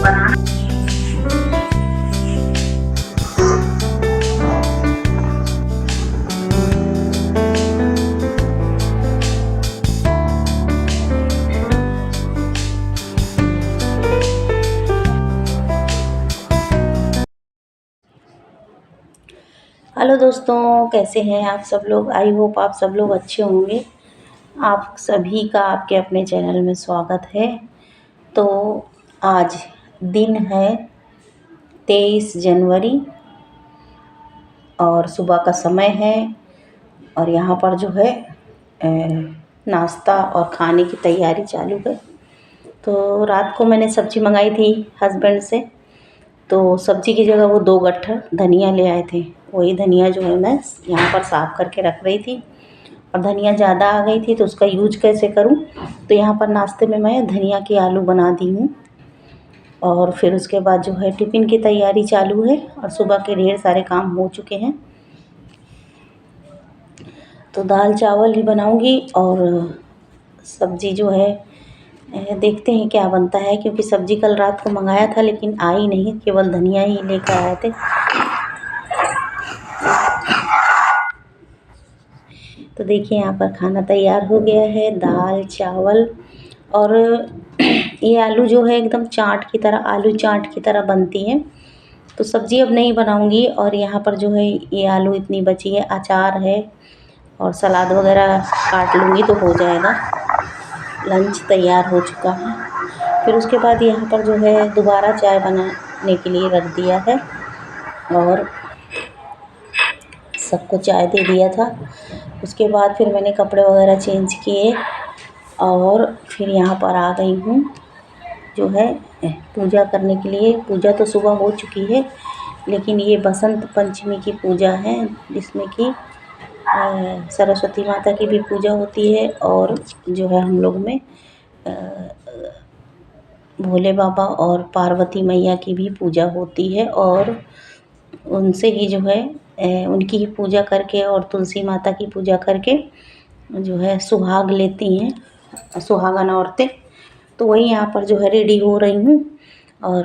बनाना। Hello दोस्तों, कैसे हैं आप सब लोग। आई होप आप सब लोग अच्छे होंगे। आप सभी का आपके अपने चैनल में स्वागत है। तो आज दिन है 23 जनवरी और सुबह का समय है और यहाँ पर जो है नाश्ता और खाने की तैयारी चालू है। तो रात को मैंने सब्ज़ी मंगाई थी हस्बैंड से, तो सब्ज़ी की जगह वो 2 गट्ठर धनिया ले आए थे। वही धनिया जो है मैं यहाँ पर साफ़ करके रख रही थी और धनिया ज़्यादा आ गई थी तो उसका यूज कैसे करूँ। तो यहाँ पर नाश्ते में मैं धनिया की आलू बना दी हूँ और फिर उसके बाद जो है टिफ़िन की तैयारी चालू है और सुबह के ढेर सारे काम हो चुके हैं। तो दाल चावल ही बनाऊँगी और सब्ज़ी जो है देखते हैं क्या बनता है, क्योंकि सब्ज़ी कल रात को मंगाया था लेकिन आई नहीं, केवल धनिया ही लेकर आए थे। तो देखिए यहाँ पर खाना तैयार हो गया है, दाल चावल और ये आलू जो है एकदम चाट की तरह, आलू चाट की तरह बनती है। तो सब्ज़ी अब नहीं बनाऊंगी और यहाँ पर जो है ये आलू इतनी बची है, अचार है और सलाद वगैरह काट लूँगी तो हो जाएगा। लंच तैयार हो चुका है। फिर उसके बाद यहाँ पर जो है दोबारा चाय बनाने के लिए रख दिया है और सबको चाय दे दिया था। उसके बाद फिर मैंने कपड़े वगैरह चेंज किए और फिर यहाँ पर आ गई हूँ जो है पूजा करने के लिए। पूजा तो सुबह हो चुकी है लेकिन ये बसंत पंचमी की पूजा है जिसमें कि सरस्वती माता की भी पूजा होती है और जो है हम लोग में भोले बाबा और पार्वती मैया की भी पूजा होती है और उनसे ही जो है उनकी ही पूजा करके और तुलसी माता की पूजा करके जो है सुहाग लेती हैं सुहागन औरतें। तो वही यहाँ पर जो है रेडी हो रही हूँ और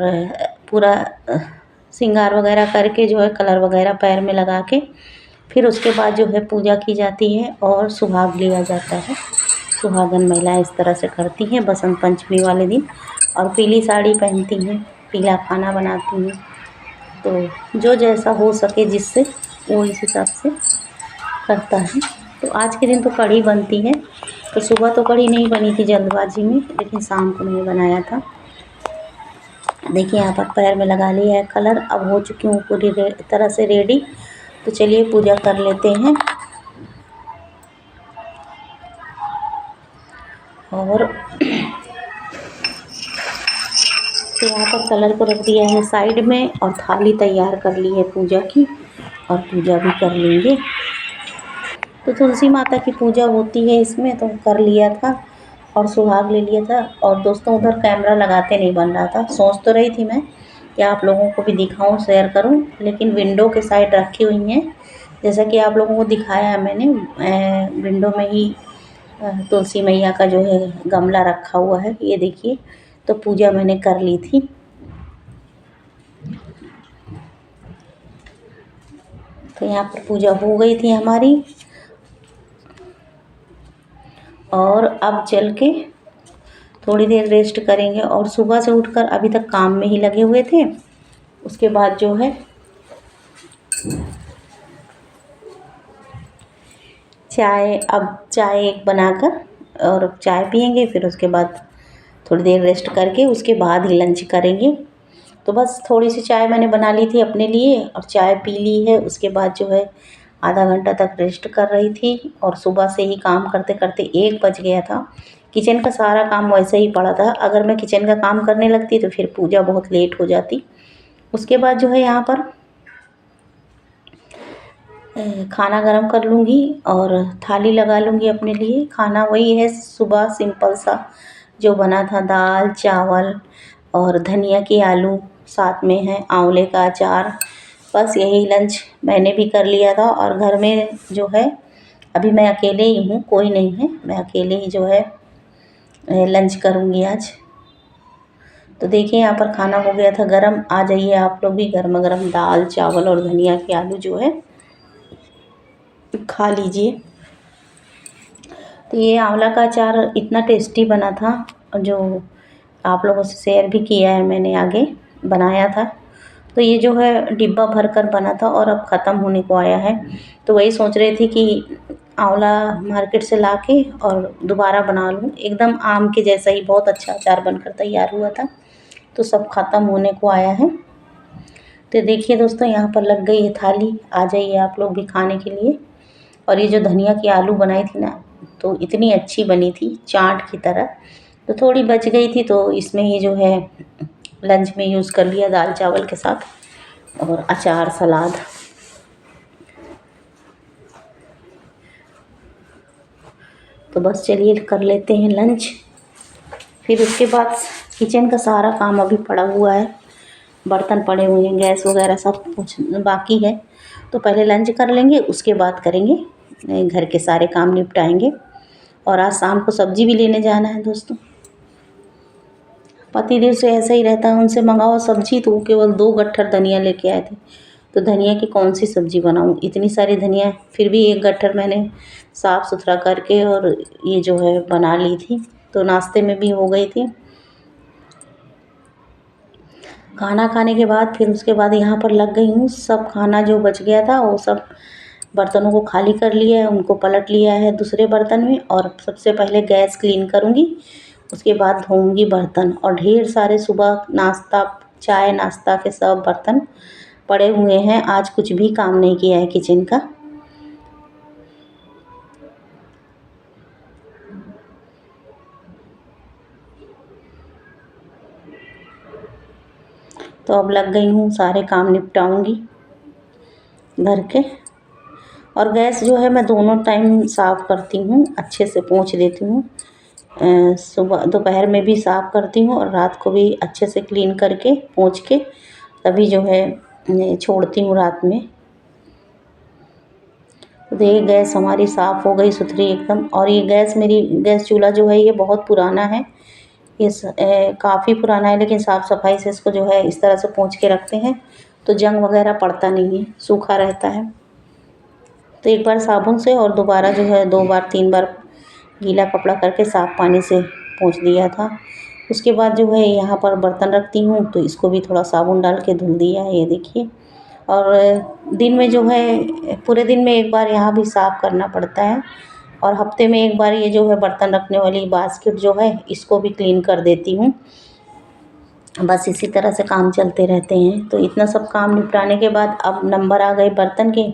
पूरा श्रृंगार वगैरह करके जो है कलर वगैरह पैर में लगा के फिर उसके बाद जो है पूजा की जाती है और सुहाग लिया जाता है। सुहागन महिलाएं इस तरह से करती हैं बसंत पंचमी वाले दिन और पीली साड़ी पहनती हैं, पीला खाना बनाती हैं। तो जो जैसा हो सके जिससे वो इस हिसाब से करता है। तो आज के दिन तो कढ़ी बनती है, तो सुबह तो कढ़ी नहीं बनी थी जल्दबाजी में, लेकिन शाम को मैंने बनाया था। देखिए यहाँ पर पैर में लगा लिया है कलर, अब हो चुकी हूँ पूरी तरह से रेडी। तो चलिए पूजा कर लेते हैं। और तो यहाँ पर कलर को रख दिया है साइड में और थाली तैयार कर ली है पूजा की और पूजा भी कर लेंगे। तो तुलसी माता की पूजा होती है इसमें, तो कर लिया था और सुहाग ले लिया था। और दोस्तों उधर कैमरा लगाते नहीं बन रहा था, सोच तो रही थी मैं कि आप लोगों को भी दिखाऊं, शेयर करूं, लेकिन विंडो के साइड रखी हुई हैं जैसा कि आप लोगों को दिखाया है मैंने। विंडो में ही तुलसी मैया का जो है गमला रखा हुआ है, ये देखिए। तो पूजा मैंने कर ली थी। तो यहाँ पर पूजा हो गई थी हमारी और अब चल के थोड़ी देर रेस्ट करेंगे और सुबह से उठकर अभी तक काम में ही लगे हुए थे। उसके बाद जो है चाय एक बनाकर और चाय पियेंगे, फिर उसके बाद थोड़ी देर रेस्ट करके उसके बाद ही लंच करेंगे। तो बस थोड़ी सी चाय मैंने बना ली थी अपने लिए और चाय पी ली है। उसके बाद जो है आधा घंटा तक रेस्ट कर रही थी और सुबह से ही काम करते करते 1 बज गया था। किचन का सारा काम वैसे ही पड़ा था, अगर मैं किचन का काम करने लगती तो फिर पूजा बहुत लेट हो जाती। उसके बाद जो है यहाँ पर खाना गरम कर लूँगी और थाली लगा लूँगी अपने लिए। खाना वही है सुबह सिंपल सा जो बना था, दाल चावल और धनिया की आलू, साथ में है आंवले का अचार। बस यही लंच मैंने भी कर लिया था और घर में जो है अभी मैं अकेले ही हूँ, कोई नहीं है, मैं अकेले ही जो है लंच करूँगी आज। तो देखिए यहाँ पर खाना हो गया था गरम। आ जाइए आप लोग भी, गर्मा गर्म दाल चावल और धनिया के आलू जो है खा लीजिए। तो ये आंवला का अचार इतना टेस्टी बना था, जो आप लोगों से शेयर भी किया है मैंने, आगे बनाया था। तो ये जो है डिब्बा भर कर बना था और अब ख़त्म होने को आया है। तो वही सोच रही थी कि आंवला मार्केट से लाके और दोबारा बना लूँ। एकदम आम के जैसा ही बहुत अच्छा अचार बनकर तैयार हुआ था। तो सब ख़त्म होने को आया है। तो देखिए दोस्तों, यहाँ पर लग गई है थाली। आ जाइए आप लोग भी खाने के लिए। और ये जो धनिया की आलू बनाई थी ना, तो इतनी अच्छी बनी थी चाट की तरह। तो थोड़ी बच गई थी, तो इसमें ही जो है लंच में यूज़ कर लिया दाल चावल के साथ और अचार सलाद। तो बस चलिए कर लेते हैं लंच। फिर उसके बाद किचन का सारा काम अभी पड़ा हुआ है, बर्तन पड़े हुए हैं, गैस वगैरह सब कुछ बाकी है। तो पहले लंच कर लेंगे, उसके बाद करेंगे घर के सारे काम निपटाएंगे। और आज शाम को सब्ज़ी भी लेने जाना है दोस्तों। पतिदेव से ऐसा ही रहता है, उनसे मंगाओ सब्ज़ी तो वो केवल 2 गट्ठर धनिया लेके आए थे। तो धनिया की कौन सी सब्ज़ी बनाऊँ, इतनी सारी धनिया। फिर भी 1 गट्ठर मैंने साफ़ सुथरा करके और ये जो है बना ली थी, तो नाश्ते में भी हो गई थी। खाना खाने के बाद फिर उसके बाद यहाँ पर लग गई हूँ। सब खाना जो बच गया था वो सब बर्तनों को खाली कर लिया है, उनको पलट लिया है दूसरे बर्तन में। और सबसे पहले गैस क्लीन करूँगी, उसके बाद धोऊँगी बर्तन। और ढेर सारे सुबह नाश्ता चाय नाश्ता के सब बर्तन पड़े हुए हैं। आज कुछ भी काम नहीं किया है किचन का। तो अब लग गई हूँ, सारे काम निपटाऊँगी घर के। और गैस जो है मैं दोनों टाइम साफ़ करती हूँ, अच्छे से पोंछ देती हूँ। सुबह दोपहर में भी साफ़ करती हूँ और रात को भी अच्छे से क्लीन करके पोंछ के तभी जो है छोड़ती हूँ रात में। तो ये गैस हमारी साफ़ हो गई सुथरी एकदम। और ये गैस मेरी गैस चूल्हा जो है ये बहुत पुराना है, ये काफ़ी पुराना है, लेकिन साफ़ सफाई से इसको जो है इस तरह से पोंछ के रखते हैं तो जंग वगैरह पड़ता नहीं है, सूखा रहता है। तो एक बार साबुन से और दोबारा जो है 2 बार 3 बार गीला कपड़ा करके साफ़ पानी से पोंछ दिया था। उसके बाद जो है यहाँ पर बर्तन रखती हूँ, तो इसको भी थोड़ा साबुन डाल के धुल दिया है, ये देखिए। और दिन में जो है पूरे दिन में एक बार यहाँ भी साफ़ करना पड़ता है। और हफ्ते में एक बार ये जो है बर्तन रखने वाली बास्केट जो है इसको भी क्लीन कर देती हूँ। बस इसी तरह से काम चलते रहते हैं। तो इतना सब काम निपटाने के बाद अब नंबर आ गए बर्तन के,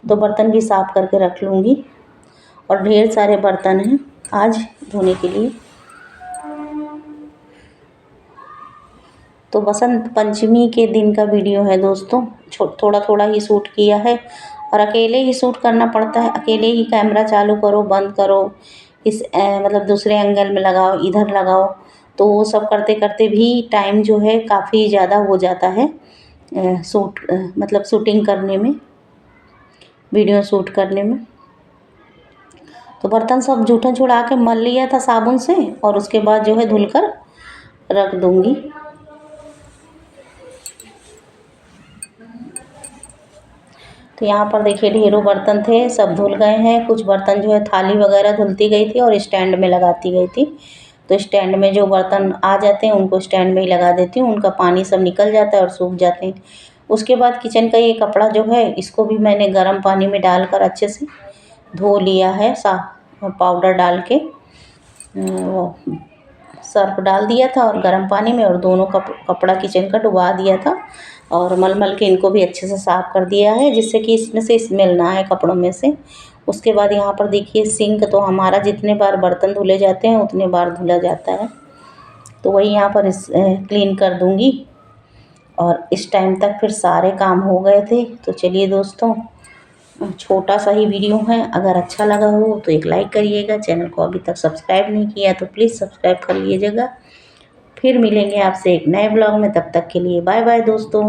तो बर्तन भी साफ़ करके रख लूँगी। और ढेर सारे बर्तन हैं आज धोने के लिए। तो बसंत पंचमी के दिन का वीडियो है दोस्तों, थोड़ा थोड़ा ही शूट किया है। और अकेले ही शूट करना पड़ता है, अकेले ही कैमरा चालू करो बंद करो, इस मतलब दूसरे एंगल में लगाओ, इधर लगाओ। तो वो सब करते करते भी टाइम जो है काफ़ी ज़्यादा हो जाता है मतलब शूटिंग करने में, वीडियो शूट करने में। तो बर्तन सब जूठन छुड़ा के मल लिया था साबुन से, और उसके बाद जो है धुलकर रख दूँगी। तो यहाँ पर देखिए ढेरों बर्तन थे, सब धुल गए हैं। कुछ बर्तन जो है थाली वगैरह धुलती गई थी और स्टैंड में लगाती गई थी। तो स्टैंड में जो बर्तन आ जाते हैं उनको स्टैंड में ही लगा देती हूँ, उनका पानी सब निकल जाता है और सूख जाते हैं। उसके बाद किचन का ये कपड़ा जो है इसको भी मैंने गर्म पानी में डालकर अच्छे से धो लिया है, पाउडर डाल के वो सर्फ डाल दिया था और गर्म पानी में, और दोनों कपड़ा किचन का डुबा दिया था। और मल के इनको भी अच्छे से साफ़ कर दिया है, जिससे कि इसमें से स्मेल ना आए कपड़ों में से। उसके बाद यहाँ पर देखिए सिंक तो हमारा जितने बार बर्तन धुले जाते हैं उतने बार धुला जाता है। तो वही यहाँ पर क्लीन कर दूँगी। और इस टाइम तक फिर सारे काम हो गए थे। तो चलिए दोस्तों, छोटा सा ही वीडियो है, अगर अच्छा लगा हो तो एक लाइक करिएगा। चैनल को अभी तक सब्सक्राइब नहीं किया तो प्लीज़ सब्सक्राइब कर लीजिएगा। फिर मिलेंगे आपसे एक नए ब्लॉग में, तब तक के लिए बाय बाय दोस्तों।